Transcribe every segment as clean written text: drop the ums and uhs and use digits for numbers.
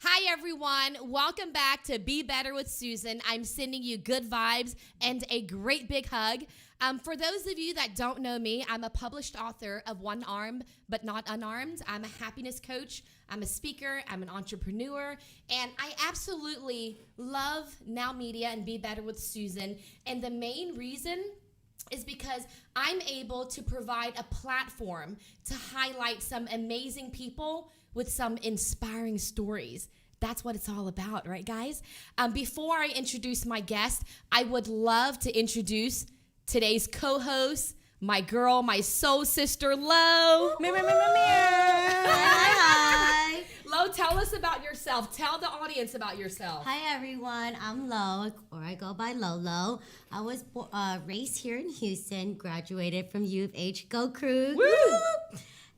Hi, everyone. Welcome back to Be Better with Suzan. I'm sending you good vibes and a great big hug. For those of you that don't know me, I'm a published author of One Armed But Not Unarmed. I'm a happiness coach. I'm a speaker. I'm an entrepreneur. And I absolutely love Now Media and Be Better with Suzan. And the main reason is because I'm able to provide a platform to highlight some amazing people with some inspiring stories. That's what it's all about, right, guys? Before I introduce my guest, I would love to introduce today's co-host, my girl, my soul sister, Lo. Hi. Lo, tell us about yourself. Tell the audience about yourself. Hi, everyone. I'm Lo, or I go by Lolo. I was raised here in Houston, graduated from U of H. Go Crew. Woo!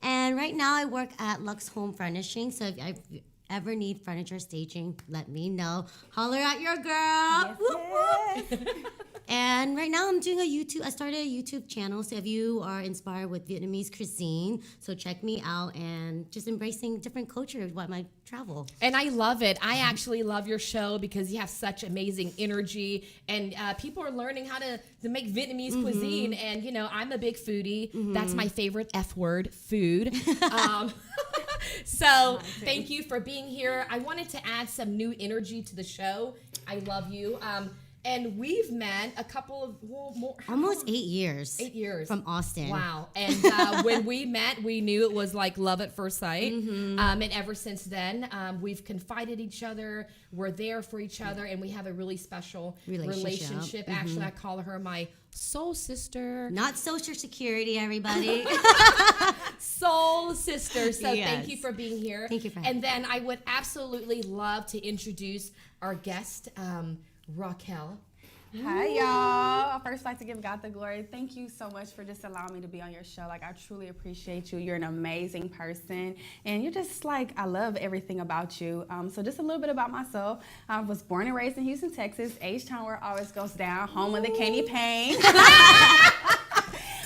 And right now I work at Lux Home Furnishing. So if I ever need furniture staging, let me know. Holler at your girl. Yes. And right now I'm doing I started a YouTube channel. So if you are inspired with Vietnamese cuisine, so check me out and just embracing different cultures while I travel. And I love it. I actually love your show because you have such amazing energy, and people are learning how to make Vietnamese cuisine. And, you know, I'm a big foodie. That's my favorite F word, food. So thank you for being here. I wanted to add some new energy to the show. I love you. And we've met a couple of, Almost 8 years. 8 years. From Austin. Wow. And when we met, we knew it was like love at first sight. And ever since then, we've confided each other. We're there for each other. And we have a really special relationship. Actually, I call her my soul sister. Not Social Security, everybody. Soul sister. So Yes. thank you for being here. Thank you for having And then I would absolutely love to introduce our guest, Raquel. Hi, y'all. I first like to give God the glory. Thank you so much for just allowing me to be on your show. Like, I truly appreciate you. You're an amazing person. And you're just like, I love everything about you. So just a little bit about myself. I was born and raised in Houston, Texas, H-Town where it always goes down, home of the candy pain.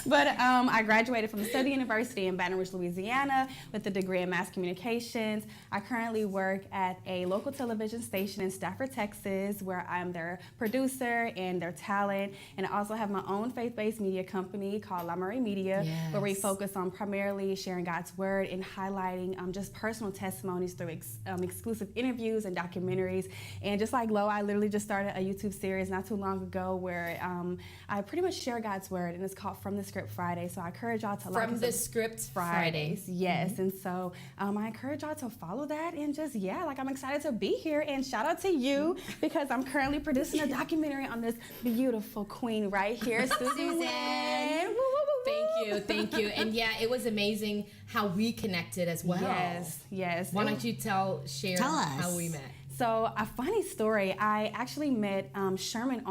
But I graduated from Study University in Baton Rouge, Louisiana with a degree in mass communications. I currently work at a local television station in Stafford, Texas, where I'm their producer and their talent. And I also have my own faith-based media company called La Murray Media, where we focus on primarily sharing God's word and highlighting just personal testimonies through exclusive interviews and documentaries. And just like Lo, I literally just started a YouTube series not too long ago where I pretty much share God's word, and it's called From the Script Friday. So I encourage y'all to From the Script Fridays. Yes. And so I encourage y'all to follow that and just, I'm excited to be here. And shout out to you because I'm currently producing a documentary on this beautiful queen right here, Suzan Nguyen. Thank you. And yeah, it was amazing how we connected as well. Yes. Why don't you share Tell us. how we met? So a funny story, I actually met Sherman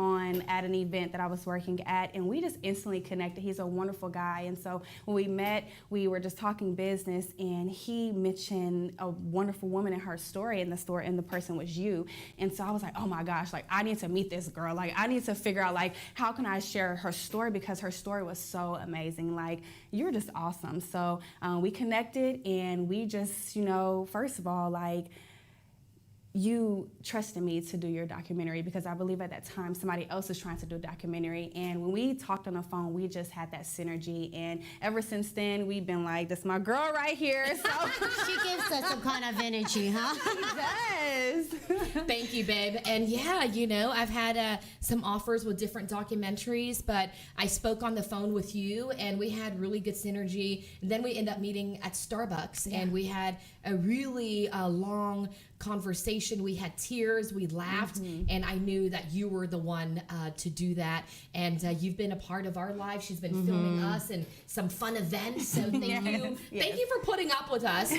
at an event that I was working at, and we just instantly connected. He's a wonderful guy, and so when we met, we were just talking business, and he mentioned a wonderful woman in her story, and the person was you. And so I was like, oh my gosh, like I need to meet this girl. Like I need to figure out like how can I share her story, because her story was so amazing. Like you're just awesome. So we connected, and we just, first of all, like, you trusted me to do your documentary because I believe at that time somebody else was trying to do a documentary. And when we talked on the phone, we just had that synergy. And ever since then, we've been like, this is my girl right here. So She gives us some kind of energy, huh? She does. Thank you, babe. And yeah, I've had some offers with different documentaries, but I spoke on the phone with you and we had really good synergy. And then we ended up meeting at Starbucks and we had a really long conversation. We had tears, we laughed, and I knew that you were the one to do that. And you've been a part of our lives. She's been filming us and some fun events. So thank you. Thank you for putting up with us.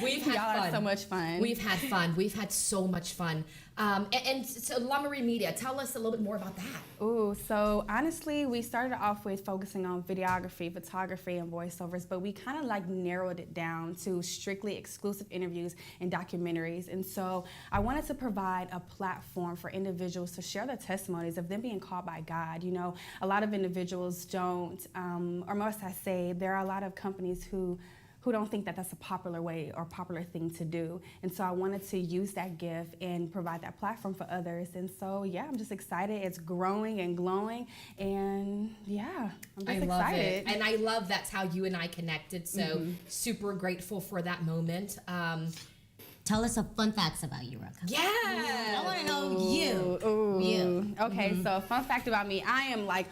We've had Y'all fun. are so much fun. We've had fun. We've had so much fun. And so La Murray Media, tell us a little bit more about that. Ooh, so honestly, we started off with focusing on videography, photography, and voiceovers, but we kind of like narrowed it down to strictly exclusive interviews and documentaries. And so I wanted to provide a platform for individuals to share their testimonies of them being called by God. A lot of individuals don't, or must I say, there are a lot of companies who who don't think that that's a popular way or popular thing to do. And so I wanted to use that gift and provide that platform for others. And so, yeah, I'm just excited. It's growing and glowing. And yeah, I'm just I love excited. it. And I love that's how you and I connected. So super grateful for that moment. Tell us some fun facts about you, Roka. Yeah. I want to know you. Ooh. You. Okay, so fun fact about me, I am like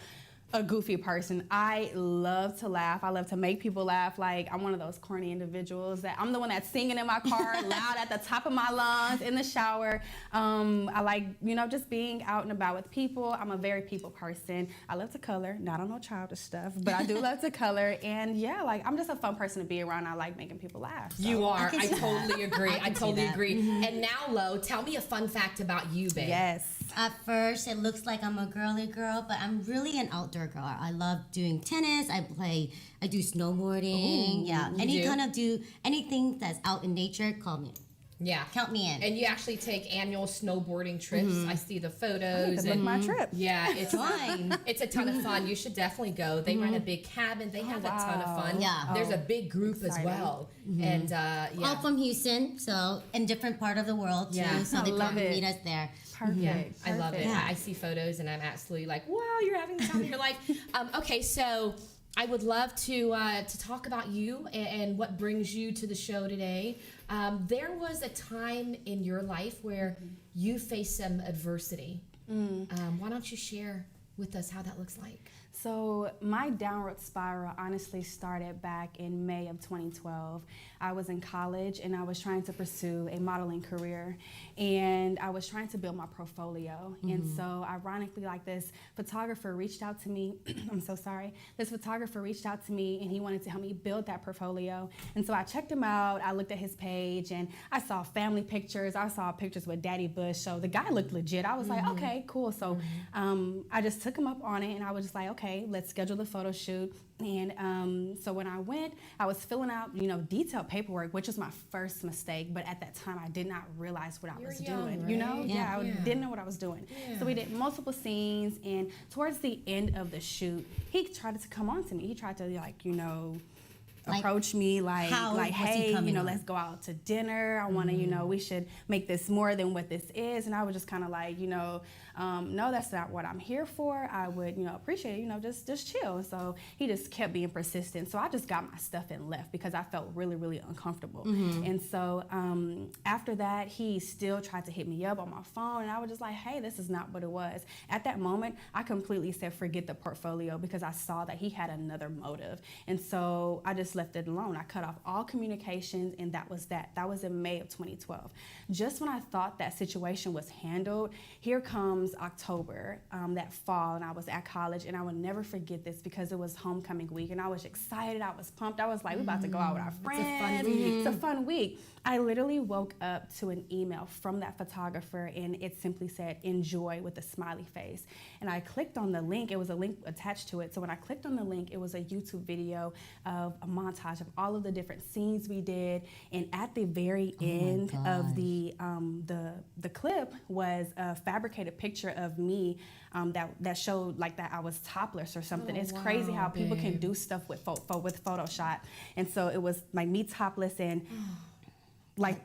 a goofy person. I love to laugh. I love to make people laugh. Like, I'm one of those corny individuals that I'm the one that's singing in my car loud at the top of my lungs in the shower. I like, just being out and about with people. I'm a very people person. I love to color, not on no childish stuff, but I do love to color. And yeah, like, I'm just a fun person to be around. I like making people laugh. So. You are. can I see totally agree. I totally that. agree. And now, Lo, tell me a fun fact about you, babe. Yes. At first, it looks like I'm a girly girl, but I'm really an outdoor girl. I love doing tennis. I do snowboarding. You do? Anything that's out in nature, call me. Yeah. Count me in. And you actually take annual snowboarding trips. I see the photos. Book my trip. Yeah, it's Fun. It's a ton of fun. You should definitely go. They rent a big cabin. They have a ton of fun. Yeah. There's a big group exciting. as well. And yeah. All from Houston, so in different part of the world too. Yeah. So I they love come it. meet us there. Perfect. Yeah, I love it. Perfect. I see photos and I'm absolutely like, wow, you're having the time of your life. Okay, so I would love to talk about you and what brings you to the show today. There was a time in your life where you faced some adversity. Why don't you share with us how that looks like? So my downward spiral honestly started back in May of 2012. I was in college and I was trying to pursue a modeling career, and I was trying to build my portfolio. And so ironically, like, this photographer reached out to me. I'm so sorry. This photographer reached out to me and he wanted to help me build that portfolio. And so I checked him out. I looked at his page and I saw family pictures. I saw pictures with Daddy Bush. So the guy looked legit. I was like, okay, cool. So I just took him up on it and I was just like, okay, let's schedule the photo shoot. And so when I went, I was filling out, detailed paperwork, which was my first mistake. But at that time, I did not realize what I was young, doing. right? I didn't know what I was doing. Yeah. So we did multiple scenes, and towards the end of the shoot, he tried to come on to me. He tried to approach me like hey, let's go out to dinner. I want to, we should make this more than what this is. And I was just kind of like, no, that's not what I'm here for. I would, appreciate it, just chill. So he just kept being persistent. So I just got my stuff and left because I felt really, really uncomfortable. And so after that, he still tried to hit me up on my phone, and I was just like, hey, this is not what it was. At that moment, I completely said, forget the portfolio, because I saw that he had another motive. And so I just left it alone. I cut off all communications, and that was that. That was in May of 2012. Just when I thought that situation was handled, here comes October, that fall, and I was at college, and I will never forget this because it was homecoming week, and I was excited. I was pumped. I was like, we're about to go out with our friends. It's a fun week. I literally woke up to an email from that photographer, and it simply said, enjoy, with a smiley face. And I clicked on the link. It was a link attached to it. So when I clicked on the link, it was a YouTube video of a montage of all of the different scenes we did. And at the very end of the clip was a fabricated picture of me that showed like that I was topless or something. It's crazy how people can do stuff with Photoshop. And so it was like me topless, and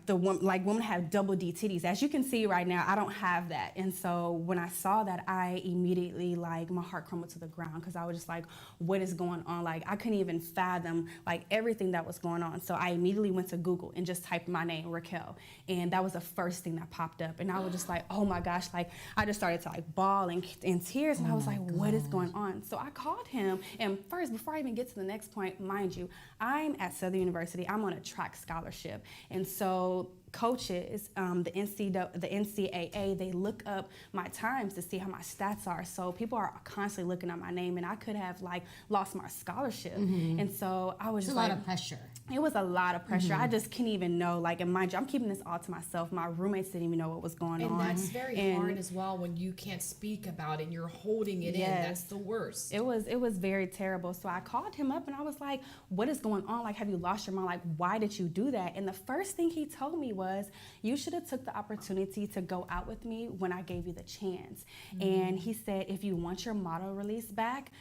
women have double D titties. As you can see right now, I don't have that. And so when I saw that, I immediately, my heart crumbled to the ground, because I was just like, what is going on? Like, I couldn't even fathom everything that was going on. So I immediately went to Google and just typed my name, Raquel. And that was the first thing that popped up. And I was just like, oh my gosh, I just started to bawl in tears. And I was like, what is going on? So I called him. And first, before I even get to the next point, mind you, I'm at Southern University. I'm on a track scholarship. And so coaches, the NCAA, they look up my times to see how my stats are. So people are constantly looking at my name, and I could have lost my scholarship. And so I was just a lot of pressure. It was a lot of pressure. I just couldn't even know. And mind you, I'm keeping this all to myself. My roommates didn't even know what was going on. And that's very hard as well when you can't speak about it and you're holding it in. That's the worst. It was very terrible. So I called him up and I was like, what is going on? Have you lost your mind? Why did you do that? And the first thing he told me was, you should have took the opportunity to go out with me when I gave you the chance. And he said, if you want your model release back,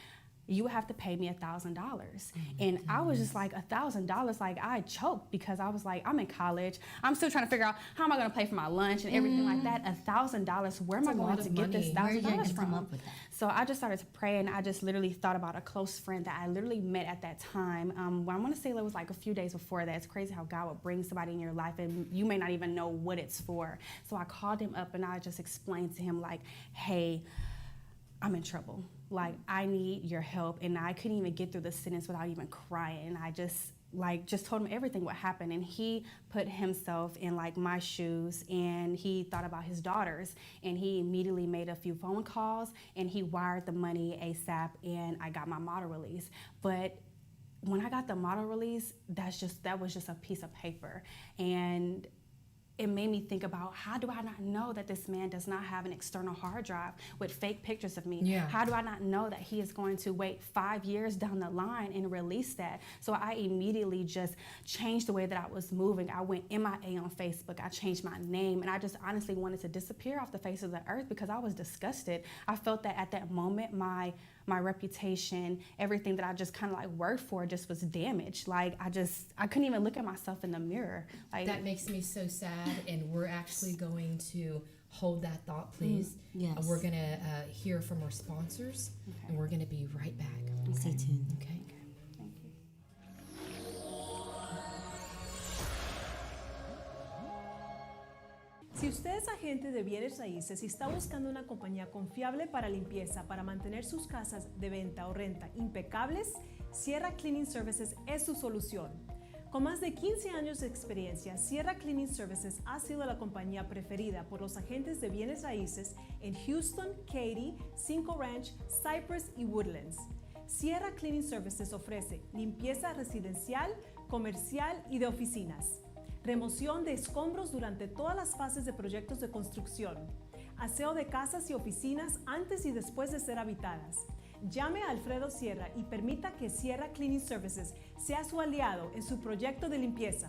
you have to pay me $1,000. And I was just like, $1,000? Like, I choked because I was like, I'm in college. I'm still trying to figure out how am I going to pay for my lunch and everything like that. $1,000, where am I going to get this $1,000 from? So I just started to pray, and I just literally thought about a close friend that I literally met at that time. Well, I want to say it was like a few days before that. It's crazy how God would bring somebody in your life and you may not even know what it's for. So I called him up and I just explained to him like, hey, I'm in trouble. Like, I need your help. And I couldn't even get through the sentence without even crying. And I just told him everything what happened. And he put himself in like my shoes, and he thought about his daughters, and he immediately made a few phone calls and he wired the money ASAP, and I got my model release. But when I got the model release, that was just a piece of paper. And it made me think about, how do I not know that this man does not have an external hard drive with fake pictures of me? Yeah. How do I not know that he is going to wait 5 years down the line and release that? So I immediately just changed the way that I was moving. I went MIA on Facebook. I changed my name, and I just honestly wanted to disappear off the face of the earth because I was disgusted. I felt that at that moment, my reputation, everything that I just kind of like worked for just was damaged. Like, I couldn't even look at myself in the mirror. Like, that makes me so sad, and we're actually going to hold that thought, please. Yes. We're going to hear from our sponsors, and we're going to be right back. Stay tuned. Okay. thank you. Si usted es agente de bienes raíces y está buscando una compañía confiable para limpieza para mantener sus casas de venta o renta impecables, Sierra Cleaning Services es su solución. Con más de 15 años de experiencia, Sierra Cleaning Services ha sido la compañía preferida por los agentes de bienes raíces en Houston, Katy, Cinco Ranch, Cypress y Woodlands. Sierra Cleaning Services ofrece limpieza residencial, comercial y de oficinas, remoción de escombros durante todas las fases de proyectos de construcción, aseo de casas y oficinas antes y después de ser habitadas. Llame a Alfredo Sierra y permita que Sierra Cleaning Services sea su aliado en su proyecto de limpieza.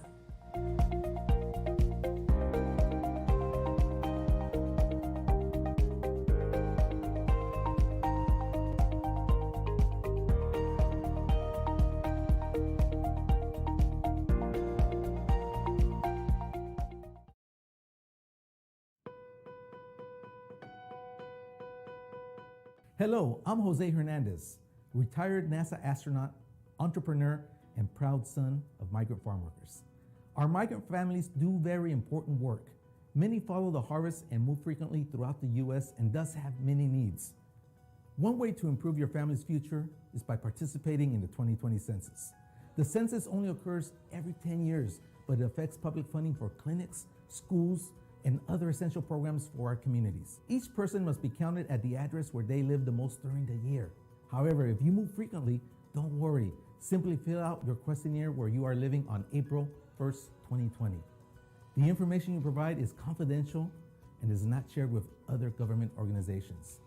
Hello, I'm Jose Hernandez, retired NASA astronaut, entrepreneur, and proud son of migrant farm workers. Our migrant families do very important work. Many follow the harvest and move frequently throughout the U.S. and thus have many needs. One way to improve your family's future is by participating in the 2020 census. The census only occurs every 10 years, but it affects public funding for clinics, schools, and other essential programs for our communities. Each person must be counted at the address where they live the most during the year. However, if you move frequently, don't worry. Simply fill out your questionnaire where you are living on April 1st, 2020. The information you provide is confidential and is not shared with other government organizations.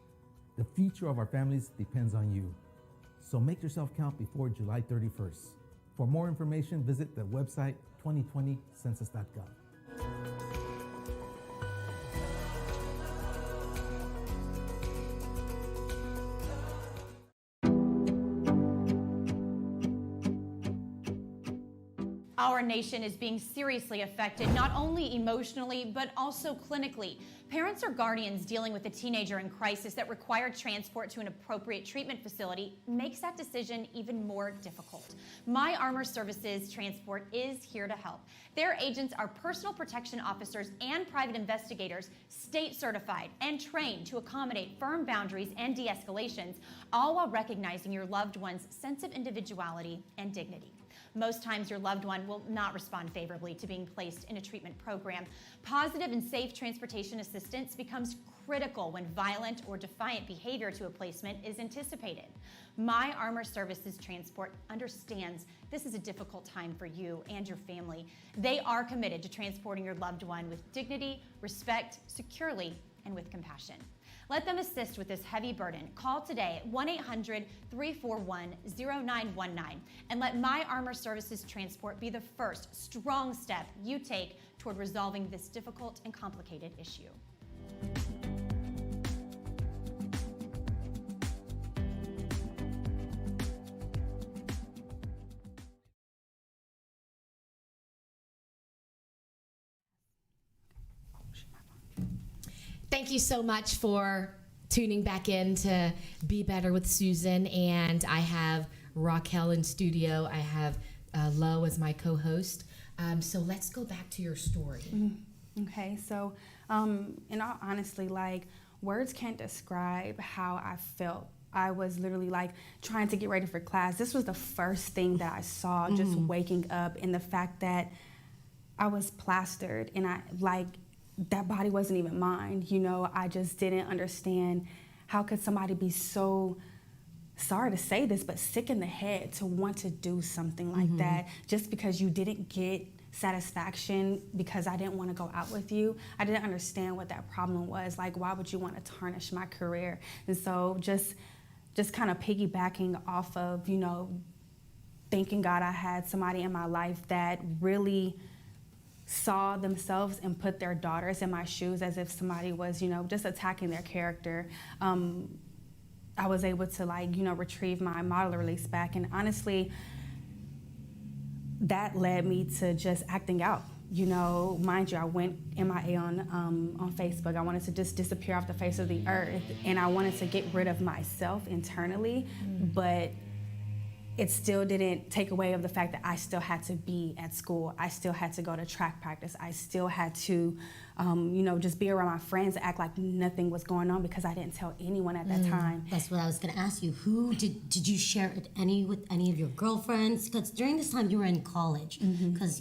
The future of our families depends on you. So make yourself count before July 31st. For more information, visit the website 2020census.gov. Our nation is being seriously affected, not only emotionally, but also clinically. Parents or guardians dealing with a teenager in crisis that required transport to an appropriate treatment facility makes that decision even more difficult. My Armor Services Transport is here to help. Their agents are personal protection officers and private investigators, state certified and trained to accommodate firm boundaries and de-escalations, all while recognizing your loved one's sense of individuality and dignity. Most times your loved one will not respond favorably to being placed in a treatment program. Positive and safe transportation assistance becomes critical when violent or defiant behavior to a placement is anticipated. My Armor Services Transport understands this is a difficult time for you and your family. They are committed to transporting your loved one with dignity, respect, securely, and with compassion. Let them assist with this heavy burden. Call today at 1-800-341-0919 and let My Armor Services Transport be the first strong step you take toward resolving this difficult and complicated issue. Thank you so much for tuning back in to Be Better with Susan. And I have Raquel in studio. I have Lo as my co-host. So let's go back to your story. Okay, so in all honesty, like, words can't describe how I felt. I was literally like trying to get ready for class. This was the first thing that I saw, just waking up, and the fact that I was plastered and that body wasn't even mine. You know, I just didn't understand how could somebody be so, sorry to say this, but sick in the head to want to do something like that just because you didn't get satisfaction because I didn't want to go out with you. I didn't understand what that problem was. Like, why would you want to tarnish my career? And so just kind of piggybacking off of, you know, thanking God I had somebody in my life that really saw themselves and put their daughters in my shoes as if somebody was, you know, just attacking their character. I was able to, like, you know, retrieve my model release back. And honestly, that led me to just acting out. You know, mind you, I went MIA on Facebook. I wanted to just disappear off the face of the earth, and I wanted to get rid of myself internally, but it still didn't take away of the fact that I still had to be at school. I still had to go to track practice. I still had to, you know, just be around my friends, act like nothing was going on because I didn't tell anyone at that time. That's what I was going to ask you. Who did you share it with any of your girlfriends? Because during this time you were in college, because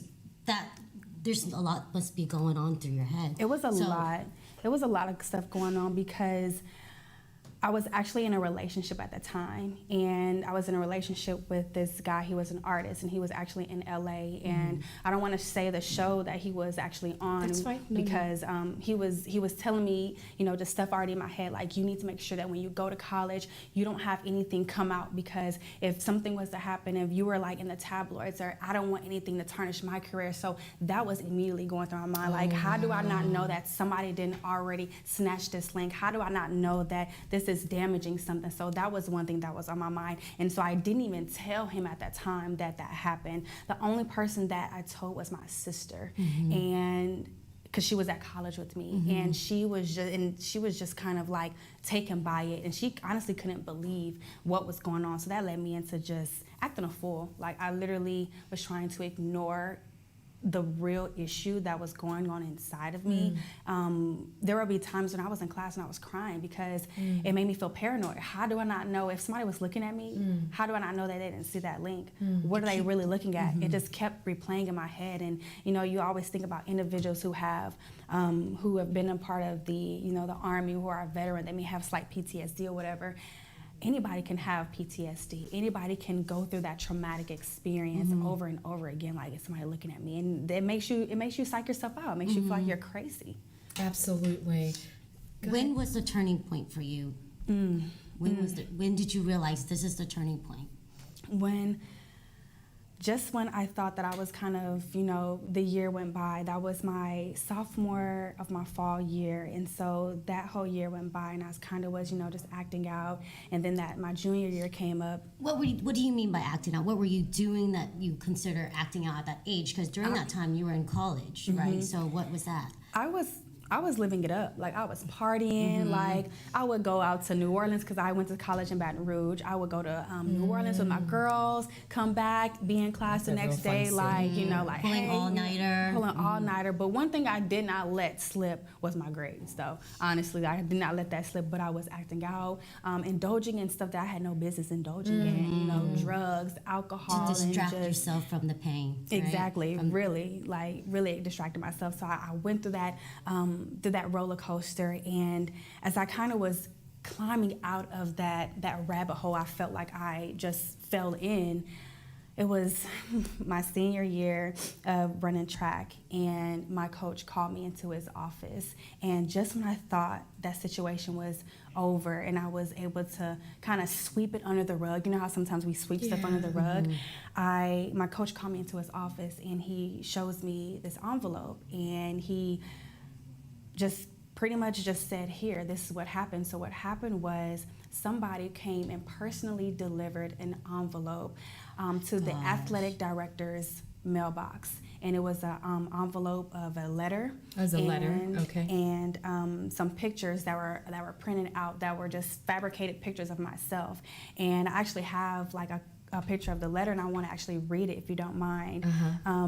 there's a lot must be going on through your head. It was a lot. It was a lot of stuff going on because I was actually in a relationship at the time, and I was in a relationship with this guy. He was an artist, and he was actually in LA. And I don't want to say the show that he was actually on. That's fine. Because he was telling me, you know, just stuff already in my head, like, you need to make sure that when you go to college, you don't have anything come out, because if something was to happen, if you were like in the tabloids, or I don't want anything to tarnish my career. So that was immediately going through my mind, like, how do I not know that somebody didn't already snatch this link? How do I not know that this is damaging something? So that was one thing that was on my mind. And so I didn't even tell him at that time that happened. The only person that I told was my sister, and because she was at college with me, and she was just kind of like taken by it, and she honestly couldn't believe what was going on. So that led me into just acting a fool. Like, I literally was trying to ignore the real issue that was going on inside of me. There would be times when I was in class and I was crying because it made me feel paranoid. How do I not know if somebody was looking at me? How do I not know that they didn't see that link? What are they really looking at? It just kept replaying in my head. And, you know, you always think about individuals who have been a part of the, you know, the Army, who are a veteran. They may have slight PTSD or whatever. Anybody can have PTSD. Anybody can go through that traumatic experience over and over again, like, it's somebody looking at me, and it makes you psych yourself out. It makes you feel like you're crazy. Absolutely. When was the turning point for you? When did you realize this is the turning point? When I thought that I was kind of, you know, the year went by. That was my sophomore of my fall year. And so that whole year went by, and I was you know, just acting out. And then my junior year came up. What do you mean by acting out? What were you doing that you consider acting out at that age? Because during that time you were in college, right? So what was that? I was living it up. Like, I was partying. Like, I would go out to New Orleans because I went to college in Baton Rouge. I would go to New Orleans with my girls, come back, be in class the next day, like, you know, like, pulling all-nighter. Pulling all-nighter. But one thing I did not let slip was my grades, though. Honestly, I did not let that slip, but I was acting out, indulging in stuff that I had no business indulging in, you know, drugs, alcohol. To distract yourself from the pain. Exactly. Right? Really distracted myself. So I went through that roller coaster, and as I kind of was climbing out of that rabbit hole I felt like I just fell in, it was my senior year of running track, and my coach called me into his office, and just when I thought that situation was over and I was able to kind of sweep it under the rug, you know how sometimes we sweep stuff under the rug, my coach called me into his office, and he shows me this envelope, and he just pretty much just said, here, this is what happened. So what happened was somebody came and personally delivered an envelope to the athletic director's mailbox. and it was an envelope of a letter. As a letter, and, okay. And some pictures that were printed out that were just fabricated pictures of myself. And I actually have like a picture of the letter, and I want to actually read it if you don't mind.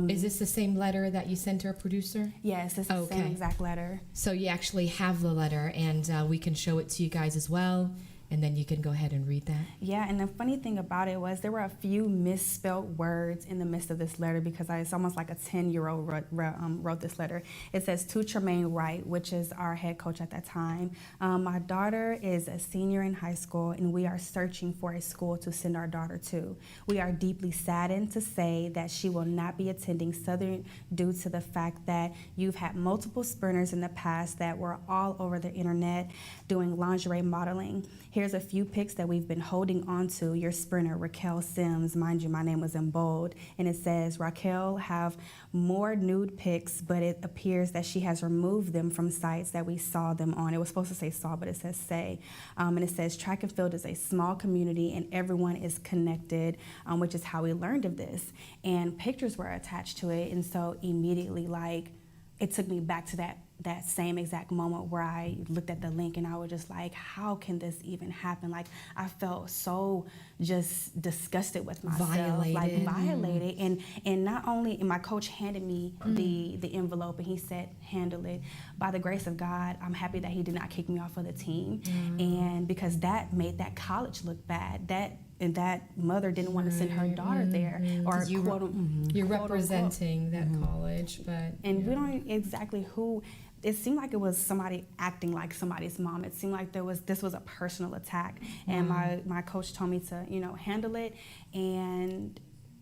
Is this the same letter that you sent to our producer? Yes, it's the same exact letter. So you actually have the letter, and we can show it to you guys as well, and then you can go ahead and read that. Yeah, and the funny thing about it was there were a few misspelled words in the midst of this letter, because it's almost like a 10-year-old wrote this letter. It says, "To Tremaine Wright," which is our head coach at that time. "My daughter is a senior in high school, and we are searching for a school to send our daughter to. We are deeply saddened to say that she will not be attending Southern due to the fact that you've had multiple sprinters in the past that were all over the internet doing lingerie modeling. Here's a few pics that we've been holding on to. Your sprinter, Raquel Sims," mind you, my name was in bold, and it says, "Raquel have more nude pics, but it appears that she has removed them from sites that we saw them on." It was supposed to say saw, but it says say. And it says, "Track and field is a small community and everyone is connected," which is how we learned of this. And pictures were attached to it, and so immediately, like, it took me back to that same exact moment where I looked at the link and I was just like, how can this even happen? Like, I felt so just disgusted with myself, violated. And not only, and my coach handed me the envelope and he said, "Handle it." By the grace of God, I'm happy that he did not kick me off of the team. And because that made that college look bad. That mother didn't want to send her daughter there, or You're representing that college, but and we don't exactly who. It seemed like it was somebody acting like somebody's mom. It seemed like this was a personal attack, and my coach told me to handle it, and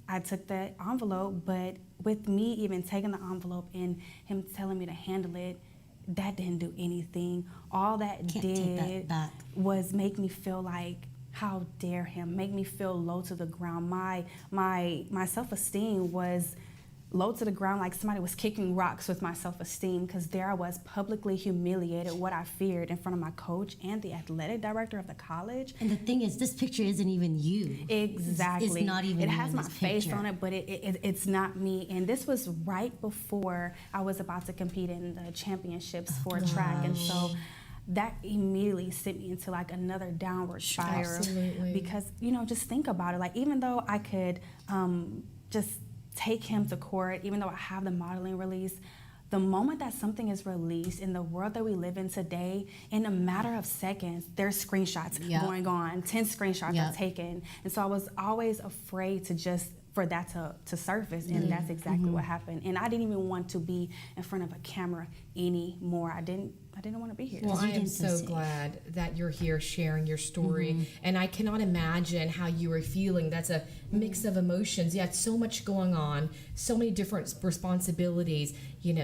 I took that envelope. But with me even taking the envelope and him telling me to handle it, that didn't do anything. All that did was make me feel like, how dare him, make me feel low to the ground. My self-esteem was low to the ground, like somebody was kicking rocks with my self-esteem, because there I was publicly humiliated, what I feared, in front of my coach and the athletic director of the college. And the thing is, this picture isn't even you. Exactly. It's not even It you has in my this face picture. on it, but it's not me. And this was right before I was about to compete in the championships for track, and so that immediately sent me into like another downward spiral. Absolutely. Because just think about it. Like, even though I could just take him to court, even though I have the modeling release, the moment that something is released in the world that we live in today, in a matter of seconds, there's screenshots going on, 10 screenshots are taken. And so I was always afraid for that to surface, and that's exactly what happened. And I didn't even want to be in front of a camera anymore. I didn't want to be here. Well, I am so glad that you're here sharing your story, and I cannot imagine how you were feeling. That's a mix of emotions. You had so much going on, so many different responsibilities,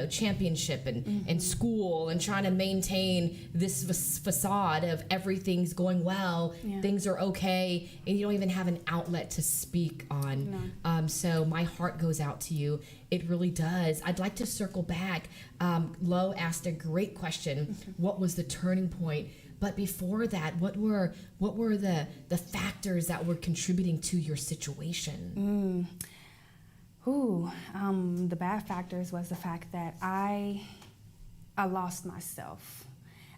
championship and school, and trying to maintain this facade of everything's going well, things are okay, and you don't even have an outlet to speak on. So my heart goes out to you. It really does. I'd like to circle back. Lo asked a great question. What was the turning point? But before that, what were the factors that were contributing to your situation? The bad factors was the fact that I lost myself.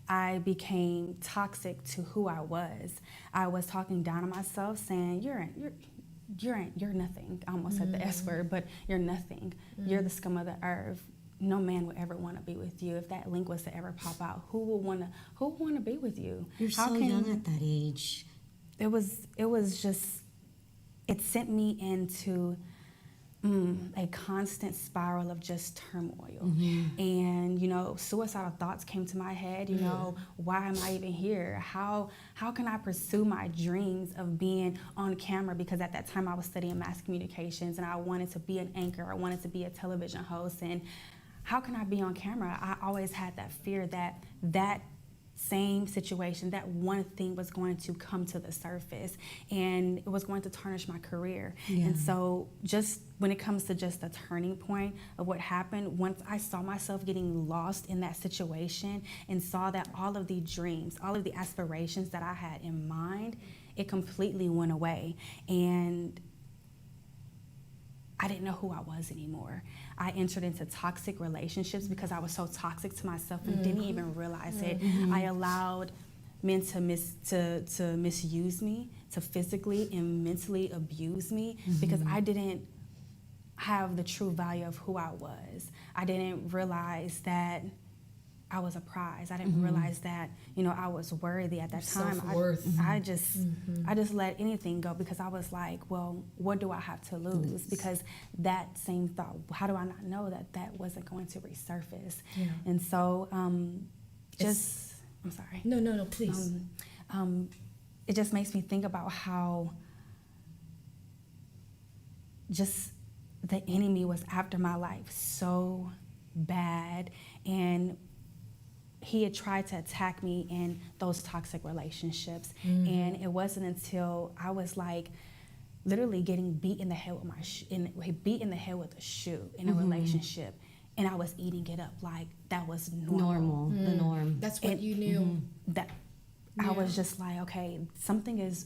I became toxic to who I was. I was talking down on myself, saying, you're nothing. I almost said the S word, but you're nothing. You're the scum of the earth. No man would ever want to be with you. If that link was to ever pop out, who would want to be with you? You're so young at that age. It was just, it sent me into a constant spiral of just turmoil. And suicidal thoughts came to my head. Why am I even here? How can I pursue my dreams of being on camera? Because at that time I was studying mass communications, and I wanted to be an anchor. I wanted to be a television host. And how can I be on camera? I always had that fear that same situation, that one thing was going to come to the surface, and it was going to tarnish my career. And so just when it comes to just the turning point of what happened, once I saw myself getting lost in that situation and saw that all of the dreams, all of the aspirations that I had in mind, it completely went away. And I didn't know who I was anymore. I entered into toxic relationships because I was so toxic to myself and didn't even realize it. I allowed men to misuse me, to physically and mentally abuse me because I didn't have the true value of who I was. I didn't realize that I was a prize. I didn't realize that, I was worthy at that time. Self-worth. I just let anything go because I was like, well, what do I have to lose? Because that same thought, how do I not know that that wasn't going to resurface? Yeah. And so, I'm sorry. No, please. It just makes me think about how just the enemy was after my life so bad, and he had tried to attack me in those toxic relationships. And it wasn't until I was like literally getting beat in the head with beat in the head with a shoe in a relationship, and I was eating it up like that was normal. The norm. That's what you knew. That I was just like, okay, something is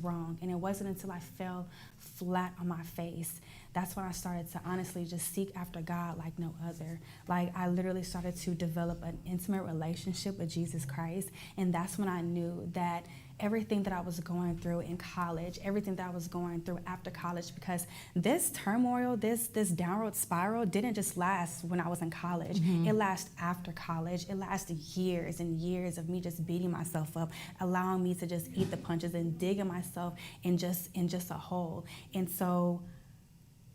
wrong. And it wasn't until I fell flat on my face, that's when I started to honestly just seek after God like no other. Like I literally started to develop an intimate relationship with Jesus Christ. And that's when I knew that everything that I was going through in college, everything that I was going through after college, because this turmoil, this downward spiral didn't just last when I was in college. It lasted after college. It lasted years and years of me just beating myself up, allowing me to just eat the punches and digging myself in just a hole. And so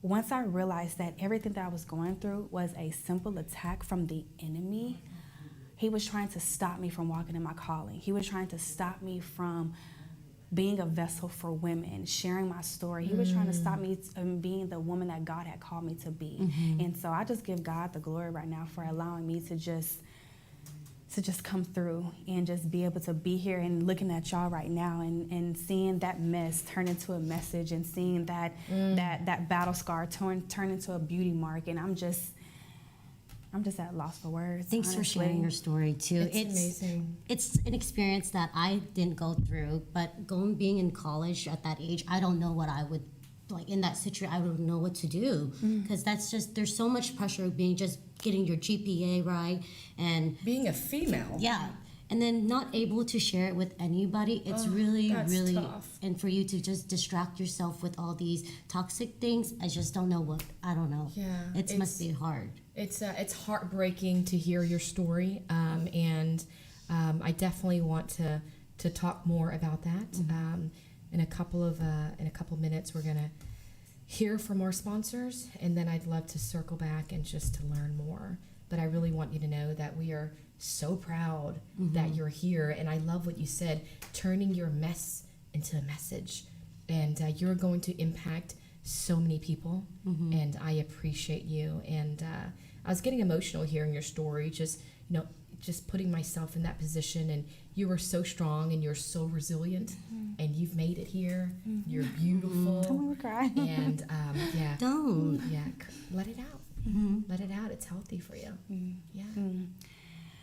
once I realized that everything that I was going through was a simple attack from the enemy, he was trying to stop me from walking in my calling. He was trying to stop me from being a vessel for women, sharing my story. He was trying to stop me from being the woman that God had called me to be. And so I just give God the glory right now for allowing me to just come through and just be able to be here and looking at y'all right now and seeing that mess turn into a message and seeing that that battle scar turn into a beauty mark. And I'm just at a loss for words. Thanks honestly. for sharing your story too. It's amazing. It's an experience that I didn't go through, but being in college at that age, I don't know what I would like in that situation. I don't know what to do because that's just there's so much pressure of getting your GPA right and Being a female. yeah. And then not able to share it with anybody, it's really tough. and for you to just distract yourself with all these toxic things, I just don't know I don't know. Yeah, It must be hard. It's heartbreaking to hear your story, and I definitely want to talk more about that. In a couple of minutes, we're gonna hear from our sponsors, and then I'd love to circle back and just to learn more. But I really want you to know that we are so proud that you're here, and I love what you said, turning your mess into a message, and you're going to impact so many people, and I appreciate you. And I was getting emotional hearing your story, just putting myself in that position, and you were so strong and you're so resilient, and you've made it here. You're beautiful. Don't want to cry. And yeah, Don't. yeah, let it out. Let it out. It's healthy for you. Yeah.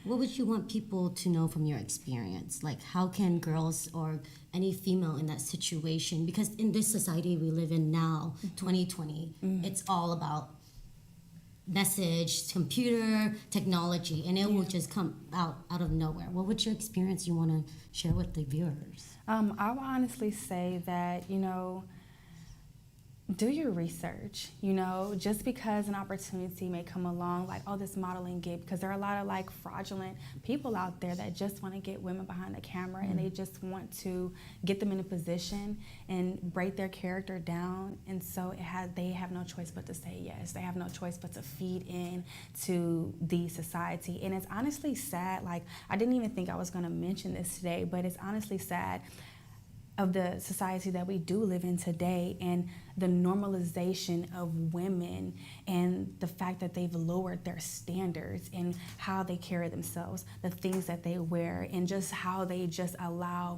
What would you want people to know from your experience? Like, how can girls or any female in that situation, because in this society we live in now, 2020, it's all about message, computer, technology, and it will just come out of nowhere. What would your experience you want to share with the viewers? I will honestly say that, do your research, just because an opportunity may come along, like, oh, this modeling gig, because there are a lot of like fraudulent people out there that just want to get women behind the camera and they just want to get them in a position and break their character down. And so they have no choice but to say yes. They have no choice but to feed in to the society. And it's honestly sad. Like, I didn't even think I was going to mention this today, but it's honestly sad of the society that we do live in today and the normalization of women and the fact that they've lowered their standards and how they carry themselves, the things that they wear, and just how they just allow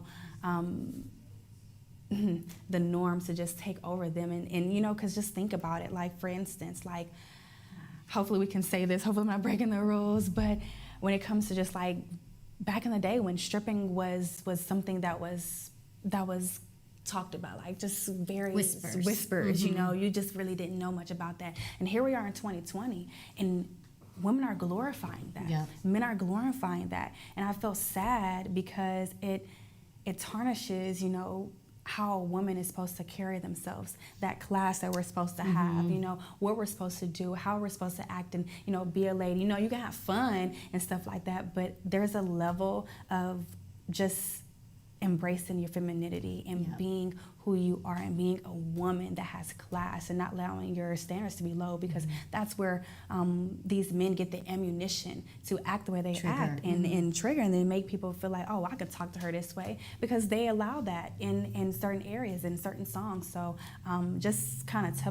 the norms to just take over them. And because just think about it, like, for instance, like, hopefully we can say this, hopefully I'm not breaking the rules, but when it comes to just like back in the day when stripping was something that was talked about, like just very Whispers. you know, you just really didn't know much about that. And here we are in 2020, and women are glorifying that. Yeah. Men are glorifying that. And I feel sad because it tarnishes, you know, how a woman is supposed to carry themselves, that class that we're supposed to have, you know, what we're supposed to do, how we're supposed to act and, you know, be a lady. You know, you can have fun and stuff like that, but there's a level of just embracing your femininity and being who you are and being a woman that has class and not allowing your standards to be low, because that's where these men get the ammunition to act the way they act and trigger, and then make people feel like, oh, I could talk to her this way, because they allow that in certain areas, in certain songs. So just kind of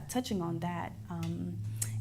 touching on that.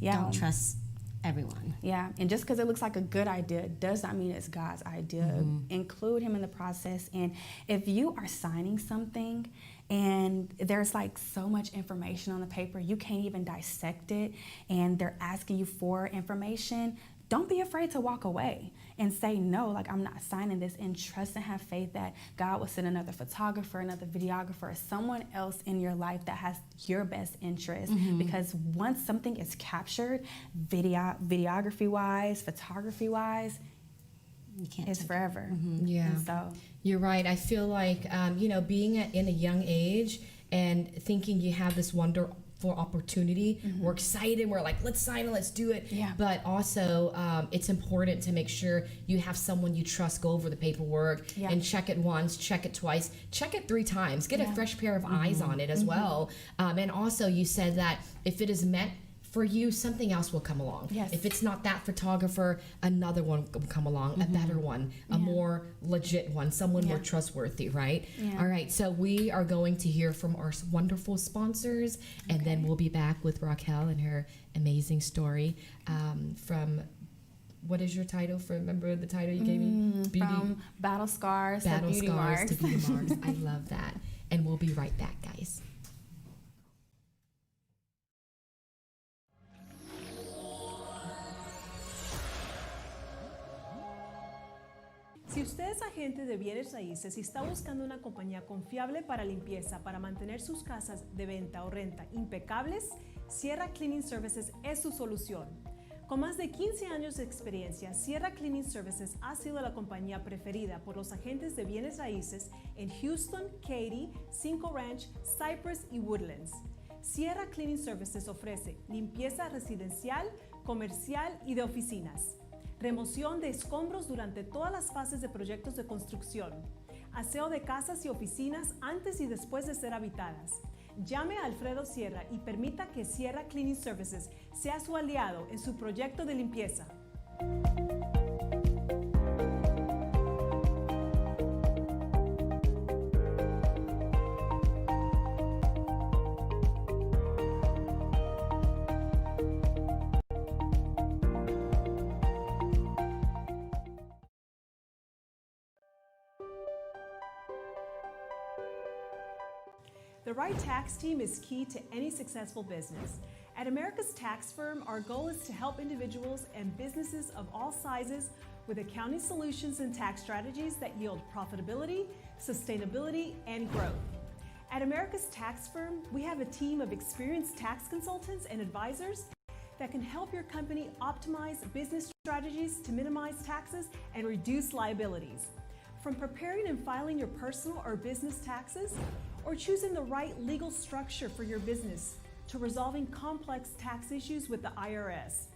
Don't trust everyone. Yeah, and just because it looks like a good idea does not mean it's God's idea. Include him in the process. And if you are signing something and there's like so much information on the paper, you can't even dissect it, and they're asking you for information, don't be afraid to walk away and say no, like I'm not signing this, and trust and have faith that God will send another photographer, another videographer, someone else in your life that has your best interest. Because once something is captured, videography-wise, photography-wise, it's forever. Yeah. And so You're right. I feel like, you know, being in a young age and thinking you have this wonderful opportunity, we're excited, we're like, let's sign it, let's do it. Yeah. But also, it's important to make sure you have someone you trust go over the paperwork and check it once, check it twice, check it 3 times, get a fresh pair of eyes on it as well. And also, you said that if it is meant for you, something else will come along. Yes. If it's not that photographer, another one will come along, a better one, a more legit one, someone more trustworthy, right? All right, so we are going to hear from our wonderful sponsors, and then we'll be back with Raquel and her amazing story from, what is your title? Remember the title you gave me? from battle scars to beauty marks. to beauty marks. I love that. And we'll be right back, guys. Si usted es agente de bienes raíces y está buscando una compañía confiable para limpieza para mantener sus casas de venta o renta impecables, Sierra Cleaning Services es su solución. Con más de 15 años de experiencia, Sierra Cleaning Services ha sido la compañía preferida por los agentes de bienes raíces en Houston, Katy, Cinco Ranch, Cypress y Woodlands. Sierra Cleaning Services ofrece limpieza residencial, comercial y de oficinas, remoción de escombros durante todas las fases de proyectos de construcción, aseo de casas y oficinas antes y después de ser habitadas. Llame a Alfredo Sierra y permita que Sierra Cleaning Services sea su aliado en su proyecto de limpieza. The right tax team is key to any successful business. At America's Tax Firm, our goal is to help individuals and businesses of all sizes with accounting solutions and tax strategies that yield profitability, sustainability, and growth. At America's Tax Firm, we have a team of experienced tax consultants and advisors that can help your company optimize business strategies to minimize taxes and reduce liabilities. From preparing and filing your personal or business taxes, or choosing the right legal structure for your business, to resolving complex tax issues with the IRS,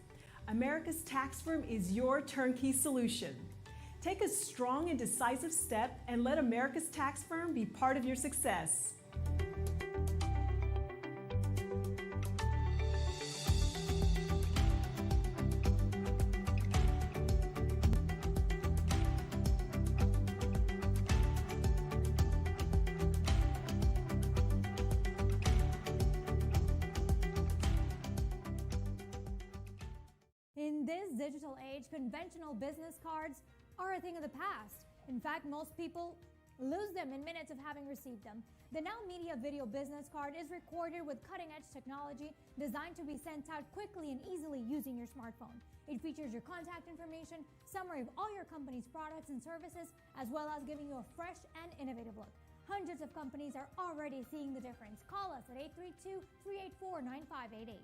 America's Tax Firm is your turnkey solution. Take a strong and decisive step and let America's Tax Firm be part of your success. In this digital age, conventional business cards are a thing of the past. In fact, most people lose them in minutes of having received them. The Now Media Video Business Card is recorded with cutting-edge technology designed to be sent out quickly and easily using your smartphone. It features your contact information, summary of all your company's products and services, as well as giving you a fresh and innovative look. Hundreds of companies are already seeing the difference. Call us at 832-384-9588.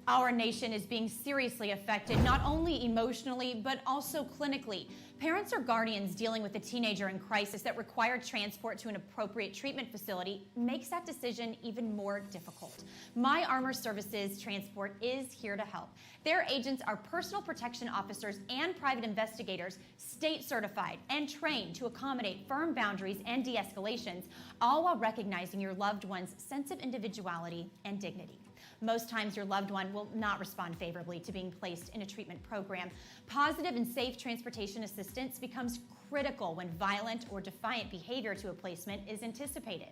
Our nation is being seriously affected, not only emotionally, but also clinically. Parents or guardians dealing with a teenager in crisis that require transport to an appropriate treatment facility makes that decision even more difficult. My Armor Services Transport is here to help. Their agents are personal protection officers and private investigators, state certified and trained to accommodate firm boundaries and de-escalations, all while recognizing your loved one's sense of individuality and dignity. Most times your loved one will not respond favorably to being placed in a treatment program. Positive and safe transportation assistance becomes critical when violent or defiant behavior to a placement is anticipated.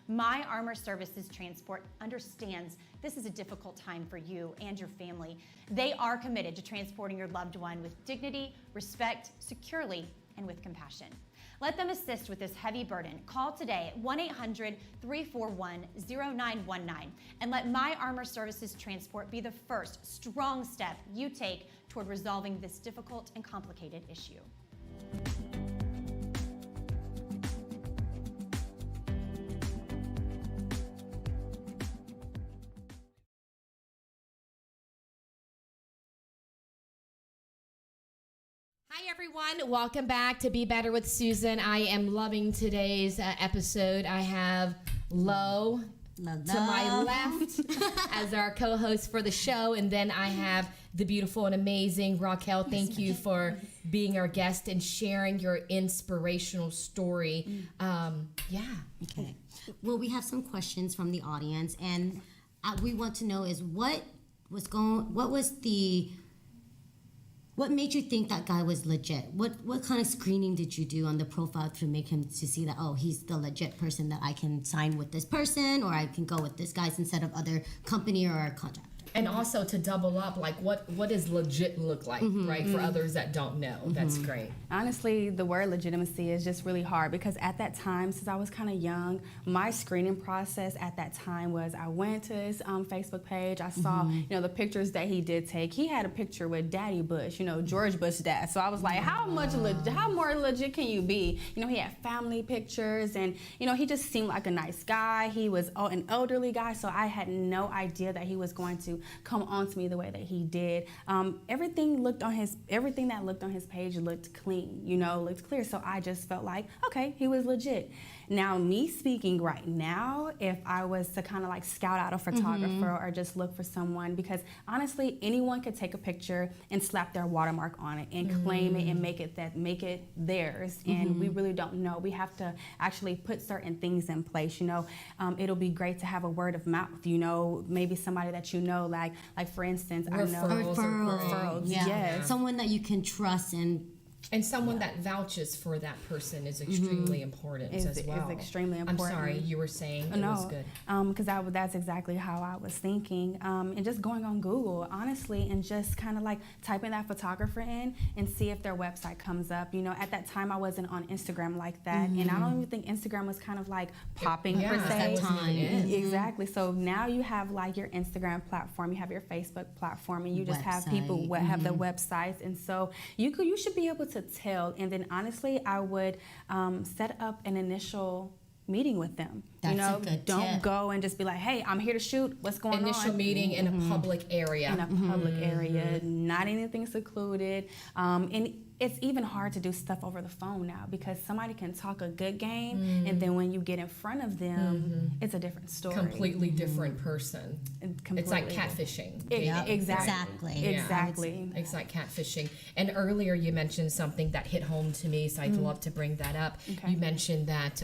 My Armor Services Transport understands this is a difficult time for you and your family. They are committed to transporting your loved one with dignity, respect, securely, and with compassion. Let them assist with this heavy burden. Call today at 1-800-341-0919 and let My Armor Services Transport be the first strong step you take toward resolving this difficult and complicated issue. Hi everyone, welcome back to Be Better with Susan. I am loving today's episode. I have Lo to my left as our co-host for the show, and then I have the beautiful and amazing Raquel. Thank you for being our guest and sharing your inspirational story. Okay. Well, we have some questions from the audience, and we want to know is what made you think that guy was legit? What kind of screening did you do on the profile to make him to see that, oh, he's the legit person that I can sign with this person, or I can go with this guy's instead of other company or contractor? And also to double up, like what does legit look like, right? For others that don't know. That's great. Honestly, the word legitimacy is just really hard because at that time, since I was kind of young, my screening process at that time was I went to his Facebook page. I saw, the pictures that he did take. He had a picture with Daddy Bush, George Bush's dad. So I was like, how more legit can you be? He had family pictures, and he just seemed like a nice guy. He was an elderly guy, so I had no idea that he was going to come on to me the way that he did. Everything that looked on his page looked clean, looked clear. So I just felt like, okay, he was legit. Now, me speaking right now, if I was to kind of like scout out a photographer or just look for someone, because honestly, anyone could take a picture and slap their watermark on it and claim it and make it theirs. And we really don't know. We have to actually put certain things in place. It'll be great to have a word of mouth. Maybe somebody that like for instance, Referrals. Yeah. Yes. Someone that you can trust And someone that vouches for that person is extremely important as well. Is extremely important. I'm sorry, you were saying it was good. Because that's exactly how I was thinking. And just going on Google, honestly, and just kind of like typing that photographer in and see if their website comes up. At that time I wasn't on Instagram like that, and I don't even think Instagram was kind of like popping per se. At that time. Exactly. So now you have like your Instagram platform, you have your Facebook platform, and you just have people have the websites, and so you should be able to tell. And then honestly, I would set up an initial meeting with them. That's a good Don't tip. go and just be like, hey, I'm here to shoot. What's going on? Initial meeting in a public area. In a public area, not anything secluded. And it's even hard to do stuff over the phone now because somebody can talk a good game, and then when you get in front of them, it's a different story. Completely different person. It's like catfishing. Exactly. It's like catfishing. And earlier you mentioned something that hit home to me, so I'd love to bring that up. Okay. You mentioned that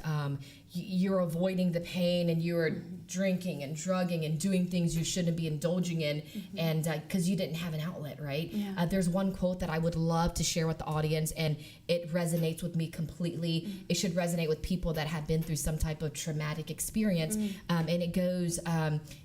you're avoiding the pain and you're drinking and drugging and doing things you shouldn't be indulging in, and because you didn't have an outlet, right? Yeah. There's one quote that I would love to share with the audience, and it resonates with me completely. It should resonate with people that have been through some type of traumatic experience. And it goes,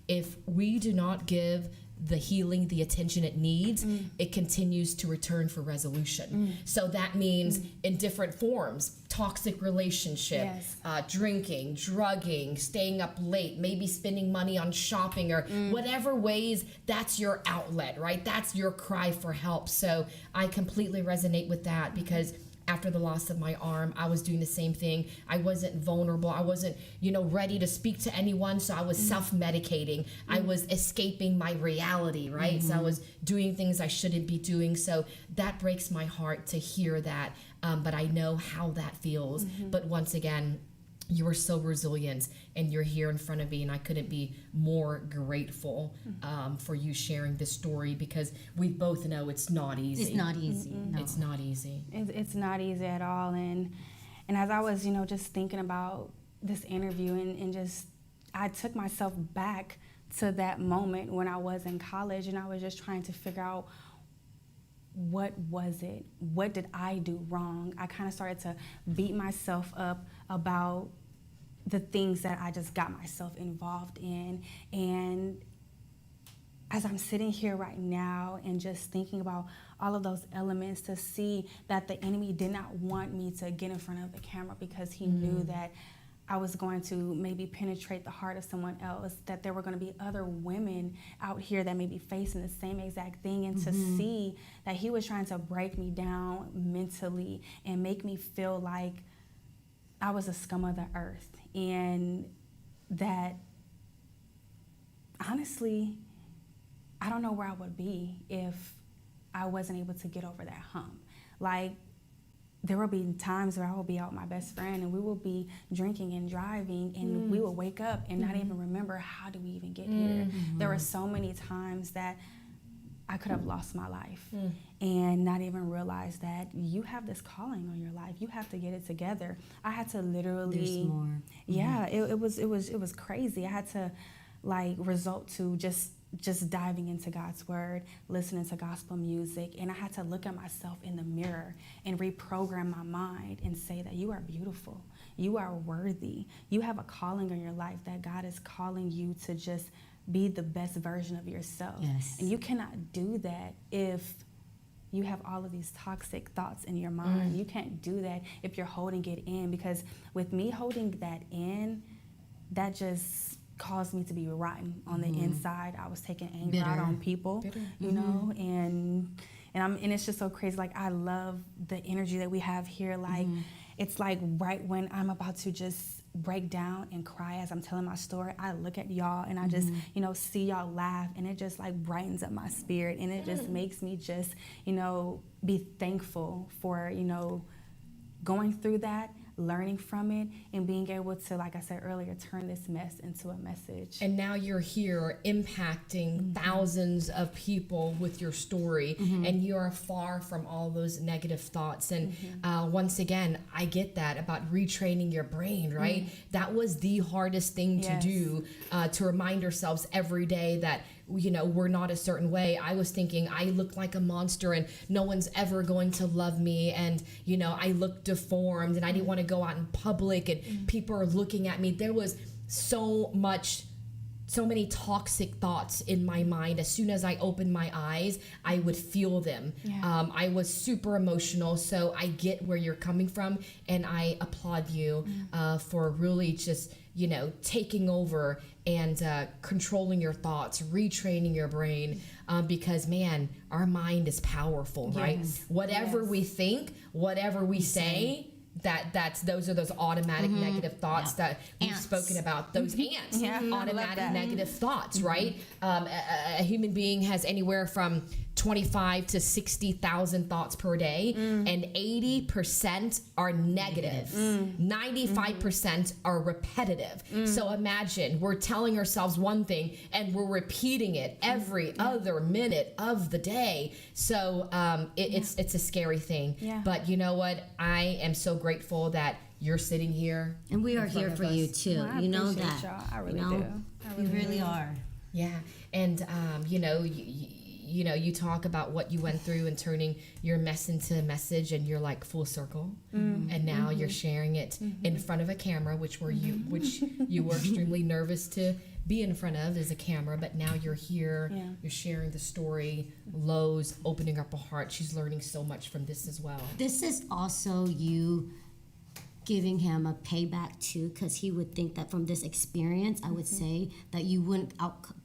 if we do not give the healing the attention it needs, it continues to return for resolution. So that means in different forms, toxic relationship, Yes. drinking, drugging, staying up late, maybe spending money on shopping, or whatever ways, that's your outlet, right? That's your cry for help. So I completely resonate with that, because after the loss of my arm, I was doing the same thing. I wasn't vulnerable. I wasn't, ready to speak to anyone. So I was self-medicating. I was escaping my reality, right? So I was doing things I shouldn't be doing. So that breaks my heart to hear that. But I know how that feels. But once again, you are so resilient, and you're here in front of me, and I couldn't be more grateful for you sharing this story, because we both know it's not easy. It's not easy. No. It's not easy. It's not easy at all. And as I was, just thinking about this interview, and just, I took myself back to that moment when I was in college, and I was just trying to figure out, what was it? What did I do wrong? I kind of started to beat myself up about the things that I just got myself involved in. And as I'm sitting here right now and just thinking about all of those elements, to see that the enemy did not want me to get in front of the camera, because he knew that I was going to maybe penetrate the heart of someone else, that there were going to be other women out here that may be facing the same exact thing, and to see that he was trying to break me down mentally and make me feel like I was a scum of the earth, and that honestly, I don't know where I would be if I wasn't able to get over that hump. Like, there will be times where I will be out with my best friend, and we will be drinking and driving, and we will wake up and not even remember, how did we even get here? There were so many times that I could have lost my life and not even realize that you have this calling on your life. You have to get it together. I had to literally, There's more. yeah, it was crazy. I had to resort to just diving into God's word, listening to gospel music, and I had to look at myself in the mirror and reprogram my mind and say that you are beautiful, you are worthy, you have a calling on your life, that God is calling you to just be the best version of yourself. Yes. And you cannot do that if you have all of these toxic thoughts in your mind. You can't do that if you're holding it in, because with me holding that in, that just caused me to be rotten on the inside. I was taking anger out on people, you know, and it's just so crazy. Like, I love the energy that we have here. Like, it's like right when I'm about to just break down and cry as I'm telling my story, I look at y'all and I just, see y'all laugh, and it just brightens up my spirit, and it just makes me just, be thankful for, going through that, learning from it, and being able to, like I said earlier, turn this mess into a message. And now you're here impacting thousands of people with your story, and you are far from all those negative thoughts. And once again, I get that about retraining your brain, right? That was the hardest thing to do, to remind ourselves every day that we're not a certain way. I was thinking I look like a monster and no one's ever going to love me, and I look deformed, and I didn't want to go out in public, and people are looking at me. There was so many toxic thoughts in my mind. As soon as I opened my eyes, I would feel them. I was super emotional, so I get where you're coming from, and I applaud you for really just taking over and controlling your thoughts, retraining your brain, because man, our mind is powerful, right? Whatever we think, whatever we say, those are those automatic negative thoughts that we've spoken about. Those ants, automatic negative thoughts, right? A human being has anywhere from 25 to 60,000 thoughts per day, and 80% are negative. 95% are repetitive. So imagine we're telling ourselves one thing and we're repeating it every other minute of the day. So it's a scary thing. But you know what? I am so grateful that you're sitting here. And we are here for you too. Well, I you know appreciate that. y'all. I really do. We really are. Yeah. And, you talk about what you went through and turning your mess into a message, and you're like full circle. And now you're sharing it in front of a camera, which you were extremely nervous to be in front of as a camera, but now you're here, you're sharing the story. Lowe's opening up a heart. She's learning so much from this as well. This is also you giving him a payback too, because he would think that from this experience, I would say that you wouldn't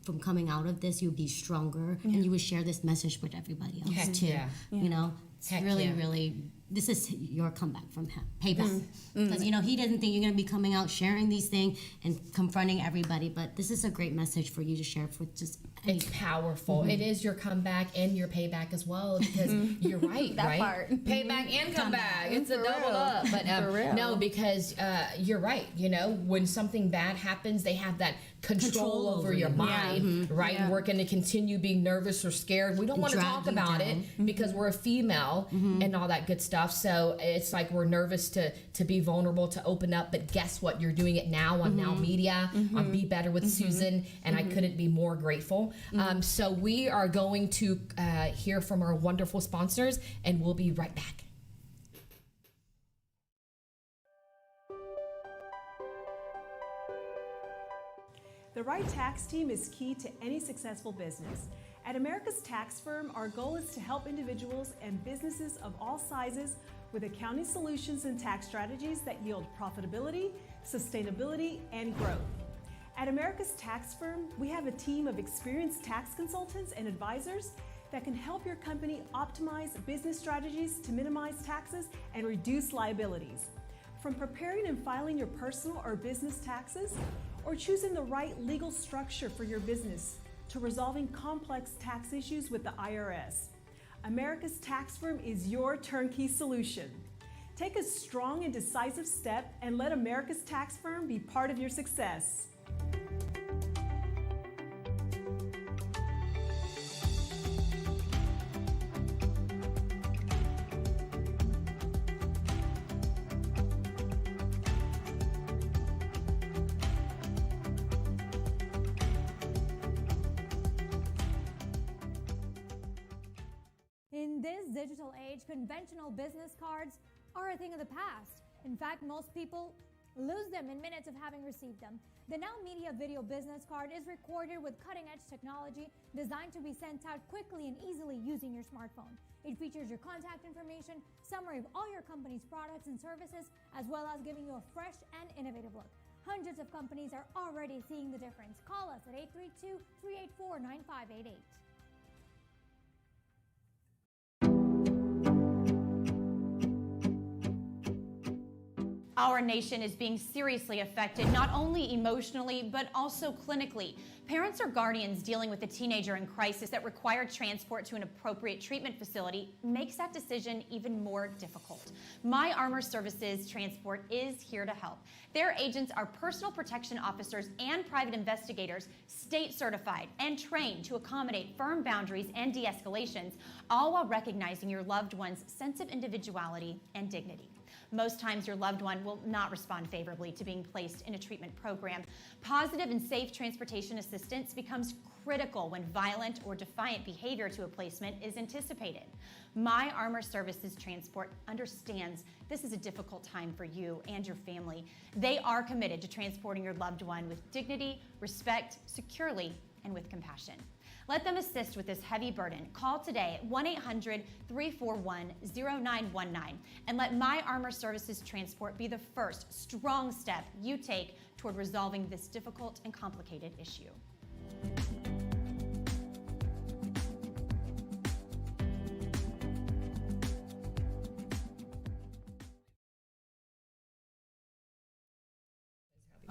from coming out of this, you'd be stronger, and you would share this message with everybody else Heck too. yeah. You know, it's Heck really, yeah. really. This is your comeback from him, payback, because you know he doesn't think you're gonna be coming out sharing these things and confronting everybody. But this is a great message for you to share with just. It's powerful. It is your comeback and your payback as well, because you're right, That right? part. Payback and comeback. It's a For double real. up. But For real. no, because you're right. You know, when something bad happens, they have that control over your mind, right? Yeah. We're going to continue being nervous or scared. We don't want to drag talk you about down. it because we're a female and all that good stuff. So it's like we're nervous to be vulnerable, to open up. But guess what? You're doing it now on Now Media, on Be Better with Susan, and I couldn't be more grateful. So we are going to hear from our wonderful sponsors, and we'll be right back. The right tax team is key to any successful business. At America's Tax Firm, our goal is to help individuals and businesses of all sizes with accounting solutions and tax strategies that yield profitability, sustainability, and growth. At America's Tax Firm, we have a team of experienced tax consultants and advisors that can help your company optimize business strategies to minimize taxes and reduce liabilities. From preparing and filing your personal or business taxes, or choosing the right legal structure for your business, to resolving complex tax issues with the IRS, America's Tax Firm is your turnkey solution. Take a strong and decisive step and let America's Tax Firm be part of your success. In this digital age, conventional business cards are a thing of the past. In fact, most people lose them in minutes of having received them. The Now Media Video Business Card is recorded with cutting-edge technology designed to be sent out quickly and easily using your smartphone. It features your contact information, summary of all your company's products and services, as well as giving you a fresh and innovative look. Hundreds of companies are already seeing the difference. Call us at 832-384-9588. Our nation is being seriously affected, not only emotionally, but also clinically. Parents or guardians dealing with a teenager in crisis that require transport to an appropriate treatment facility makes that decision even more difficult. My Armor Services Transport is here to help. Their agents are personal protection officers and private investigators, state certified and trained to accommodate firm boundaries and de-escalations, all while recognizing your loved one's sense of individuality and dignity. Most times your loved one will not respond favorably to being placed in a treatment program. Positive and safe transportation assistance becomes critical when violent or defiant behavior to a placement is anticipated. My Armor Services Transport understands this is a difficult time for you and your family. They are committed to transporting your loved one with dignity, respect, securely, and with compassion. Let them assist with this heavy burden. Call today at 1-800-341-0919 and let My Armor Services Transport be the first strong step you take toward resolving this difficult and complicated issue.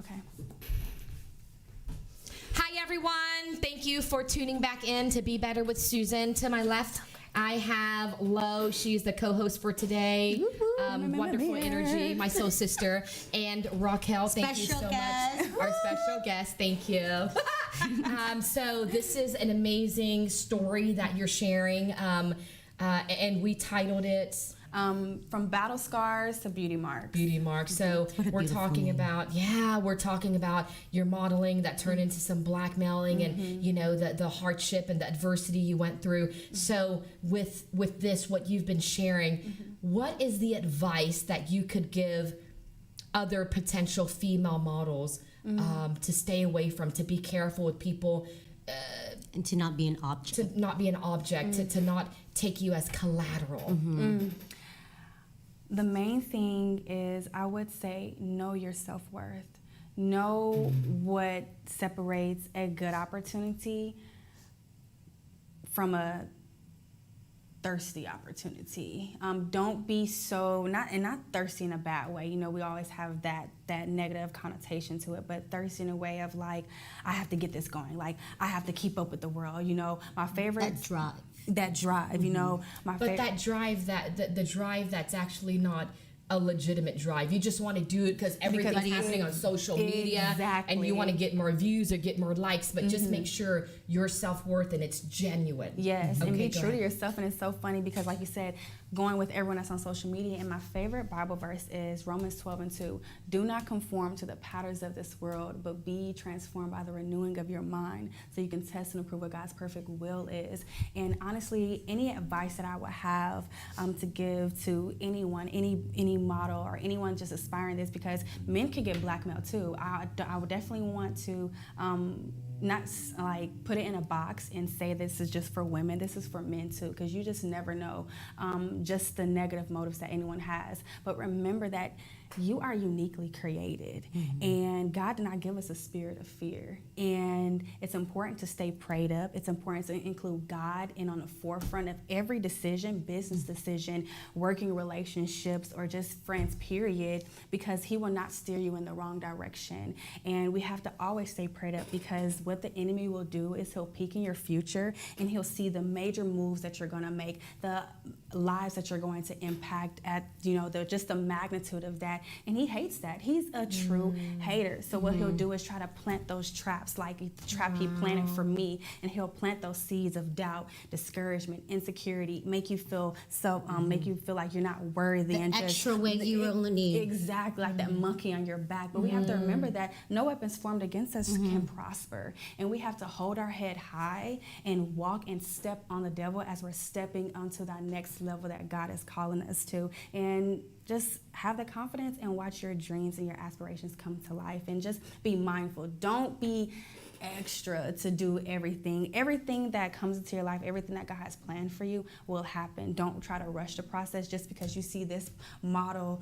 Okay. Hi, everyone. Thank you for tuning back in to Be Better with Susan. To my left, I have Lo. She's the co-host for today. Wonderful energy, my soul sister. And Raquel, thank you so much. Our special guest, thank you. So this is an amazing story that you're sharing. And we titled it... From battle scars to beauty marks. Beauty marks. So we're talking about, we're talking about your modeling that turned into some blackmailing and, you know, the hardship and the adversity you went through. So with this, what you've been sharing, what is the advice that you could give other potential female models to stay away from, to be careful with people, and to not be an object. to not be an object, to not take you as collateral? The main thing is, I would say, know your self-worth. Know what separates a good opportunity from a thirsty opportunity. Don't be so, not thirsty in a bad way. You know, we always have that negative connotation to it, but thirsty in a way of like, I have to get this going. Like, I have to keep up with the world. You know, my favorite. That drive, you know, But that drive, the drive that's actually not a legitimate drive. You just want to do it because everything's happening on social media, exactly. and you want to get more views or get more likes, but just make sure your self-worth and it's genuine. Yes, okay, and be true to yourself. And it's so funny because, like you said, going with everyone that's on social media, and my favorite Bible verse is Romans 12:2. Do not conform to the patterns of this world, but be transformed by the renewing of your mind, so you can test and approve what God's perfect will is. And honestly, any advice that I would have to give to anyone, any model or anyone just aspiring this, because men can get blackmailed too. I would definitely want to not like put it in a box and say this is just for women. This is for men too, because you just never know just the negative motives that anyone has. But remember that you are uniquely created, and God did not give us a spirit of fear. And it's important to stay prayed up. It's important to include God in on the forefront of every decision, business decision, working relationships, or just friends, period, because He will not steer you in the wrong direction. And we have to always stay prayed up, because what the enemy will do is he'll peek in your future, and he'll see the major moves that you're going to make, the lives that you're going to impact, at just the magnitude of that. And he hates that. He's a true hater. So what he'll do is try to plant those traps, like the trap he planted for me, and he'll plant those seeds of doubt, discouragement, insecurity, make you feel make you feel like you're not worthy, and extra weight you only need. Exactly, like that monkey on your back. But we have to remember that no weapons formed against us can prosper, and we have to hold our head high and walk and step on the devil as we're stepping onto that next level that God is calling us to. And just have the confidence and watch your dreams and your aspirations come to life, and just be mindful. Don't be extra to do everything. Everything that comes into your life, everything that God has planned for you will happen. Don't try to rush the process just because you see this model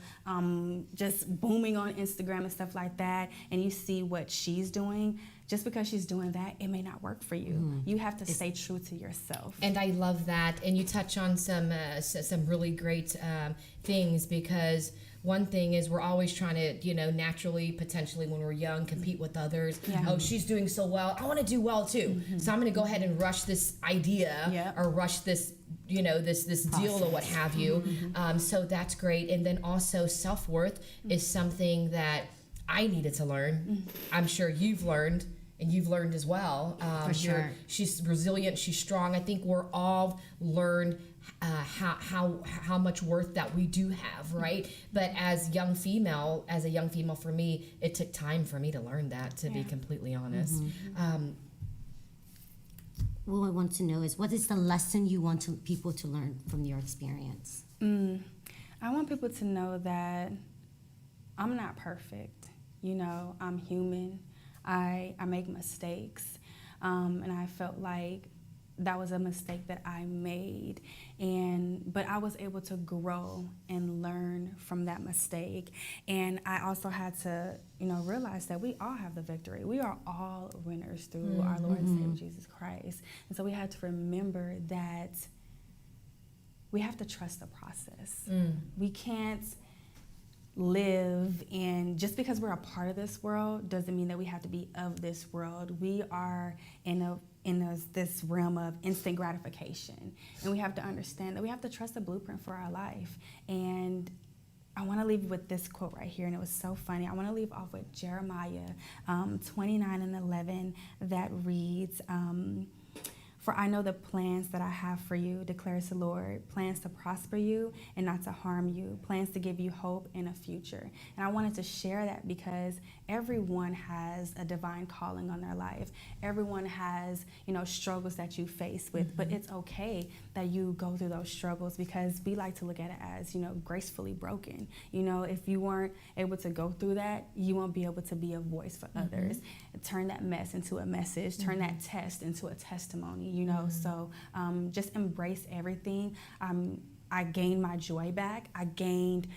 just booming on Instagram and stuff like that, and you see what she's doing. Just because she's doing that, it may not work for you. You have to stay true to yourself. And I love that. And you touch on some really great things, because one thing is we're always trying to, naturally, potentially when we're young, compete with others. Yeah. Oh, she's doing so well, I want to do well too. So I'm going to go ahead and rush this idea or rush this, this deal or what have you. So that's great. And then also self-worth is something that I needed to learn. I'm sure you've learned. And you've learned as well. For sure. She's resilient. She's strong. I think we're all learned how much worth that we do have, right? But as a young female for me, it took time for me to learn that, to be completely honest. What I want to know is, what is the lesson you want people to learn from your experience? I want people to know that I'm not perfect. I'm human. I make mistakes, and I felt like that was a mistake that I made, but I was able to grow and learn from that mistake. And I also had to, realize that we all have the victory. We are all winners through our Lord and Savior Jesus Christ. And so we had to remember that we have to trust the process. We can't live in, just because we're a part of this world doesn't mean that we have to be of this world. We are in this realm of instant gratification, and we have to understand that we have to trust the blueprint for our life. And I want to leave you with this quote right here, and it was so funny. I want to leave off with Jeremiah 29:11 that reads, "For I know the plans that I have for you, declares the Lord, plans to prosper you and not to harm you, plans to give you hope and a future." And I wanted to share that because everyone has a divine calling on their life. Everyone has, struggles that you face with, but it's okay that you go through those struggles, because we like to look at it as, gracefully broken. If you weren't able to go through that, you won't be able to be a voice for others. Turn that mess into a message, turn that test into a testimony. So just embrace everything. I gained my joy back. I gained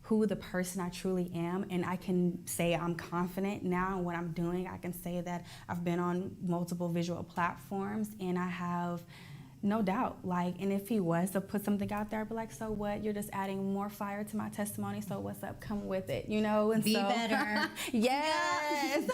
who the person I truly am, and I can say I'm confident now in what I'm doing. I can say that I've been on multiple visual platforms, and I have no doubt, like, and if he was to put something out there, I'd be like, so what? You're just adding more fire to my testimony, so what's up? Come with it, you know? And Be so, better. yes.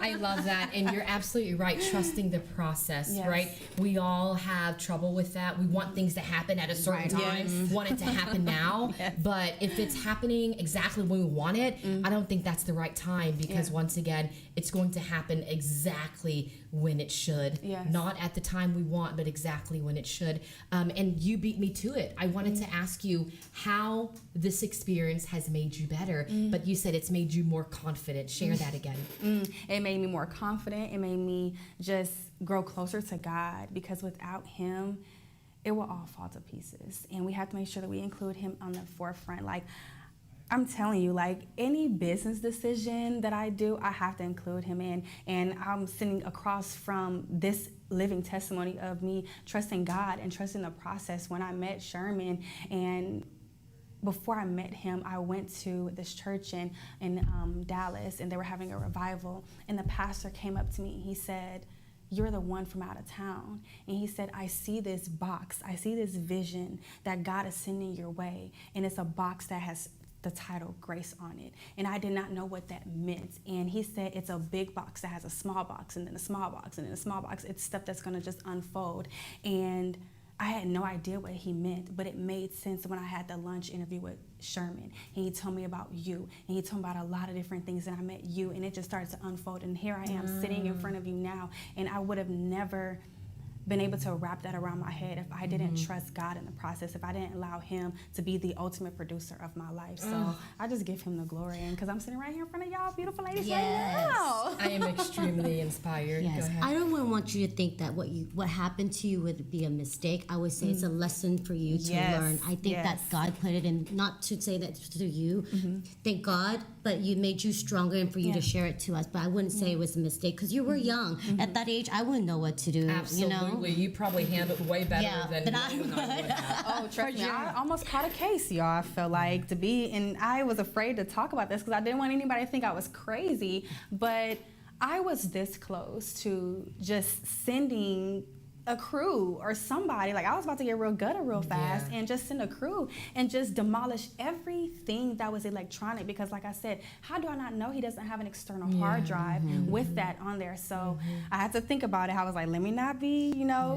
I love that. And you're absolutely right. Trusting the process, Yes. right? We all have trouble with that. We want things to happen at a certain Right. time, want it to happen now. Yes. But if it's happening exactly when we want it, I don't think that's the right time, because once again, it's going to happen exactly when it should. Yes. Not at the time we want, but exactly when it should. And you beat me to it. I wanted to ask you how this experience has made you better, but you said it's made you more confident. Share that again. It made me more confident. It made me just grow closer to God, because without him, it will all fall to pieces. And we have to make sure that we include him on the forefront. Like, I'm telling you, like, any business decision that I do, I have to include him in. And I'm sitting across from this living testimony of me trusting God and trusting the process. When I met Sherman, and before I met him, I went to this church in Dallas, and they were having a revival. And the pastor came up to me. He said, "You're the one from out of town." And he said, "I see this box. I see this vision that God is sending your way. And it's a box that has the title Grace on it." And I did not know what that meant. And he said, it's a big box that has a small box, and then a small box, and then a small box. It's stuff that's gonna just unfold. And I had no idea what he meant, but it made sense when I had the lunch interview with Sherman. And he told me about you, and he told me about a lot of different things, and I met you, and it just started to unfold. And here I am sitting in front of you now, and I would have never been able to wrap that around my head if I didn't trust God in the process, if I didn't allow him to be the ultimate producer of my life. So I just give him the glory, and because I'm sitting right here in front of y'all beautiful ladies right now. I am extremely inspired. Go Yes, ahead. I don't want you to think that what happened to you would be a mistake. I would say it's a lesson for you to Yes, learn. I think that yes. God put it in, not to say that to you, thank God, but you made you stronger and for you to share it to us. But I wouldn't say it was a mistake, because you were young. At that age, I wouldn't know what to do. Absolutely. You know? You probably handled way better than I Lo and I would have. Oh, trust me, I almost caught a case, y'all. I felt like to be, and I was afraid to talk about this because I didn't want anybody to think I was crazy, but I was this close to just sending a crew or somebody. Like, I was about to get real gutter real fast and just send a crew and just demolish everything that was electronic, because like I said, how do I not know he doesn't have an external hard drive with that on there? So I had to think about it. I was like, let me not be,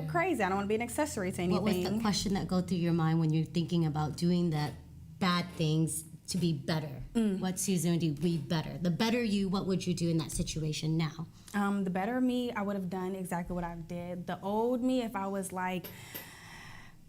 crazy. I don't want to be an accessory to anything. What was the question that go through your mind when you're thinking about doing that bad things to be better? What Suzan do be better? The better you, what would you do in that situation now? The better me, I would have done exactly what I did. The old me, if I was like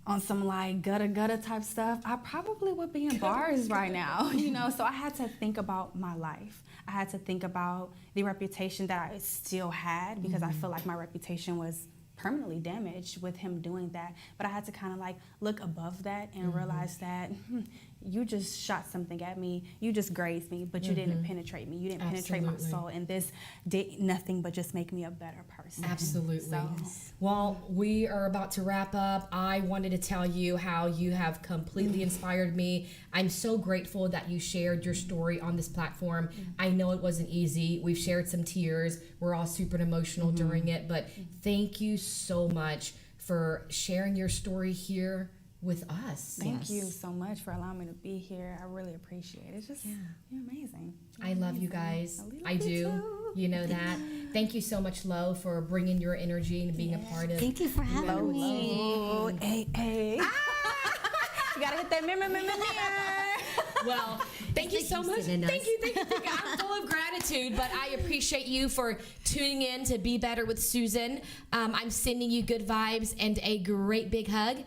on some like gutter type stuff, I probably would be in bars right now, So I had to think about my life. I had to think about the reputation that I still had, because I feel like my reputation was permanently damaged with him doing that. But I had to kind of like look above that and realize that you just shot something at me, you just grazed me, but you didn't penetrate me. You didn't penetrate my soul, and this did nothing but just make me a better person. Absolutely. So, Well, we are about to wrap up. I wanted to tell you how you have completely inspired me. I'm so grateful that you shared your story on this platform. I know it wasn't easy. We've shared some tears. We're all super emotional during it, but thank you so much for sharing your story here with us. Thank you so much for allowing me to be here. I really appreciate it. It's just you're amazing. I love you guys. I do. too. You know that. Thank you so much, Lo, for bringing your energy and being a part of. Thank you for having me. Oh, hey. You gotta hit that mirror. Well, thank you so much. Suzan does. Thank you. I'm full of gratitude, but I appreciate you for tuning in to Be Better with Suzan. I'm sending you good vibes and a great big hug.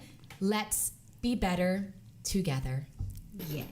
Let's be better together. Yeah.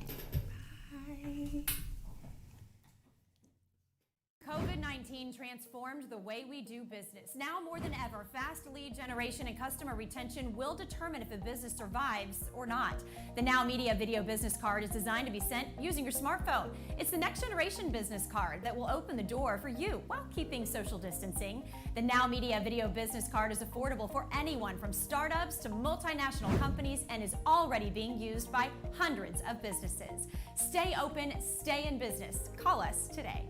COVID-19 COVID-19 transformed the way we do business. Now more than ever, fast lead generation and customer retention will determine if a business survives or not. The Now Media Video Business Card is designed to be sent using your smartphone. It's the next generation business card that will open the door for you while keeping social distancing. The Now Media Video Business Card is affordable for anyone from startups to multinational companies and is already being used by hundreds of businesses. Stay open, stay in business. Call us today.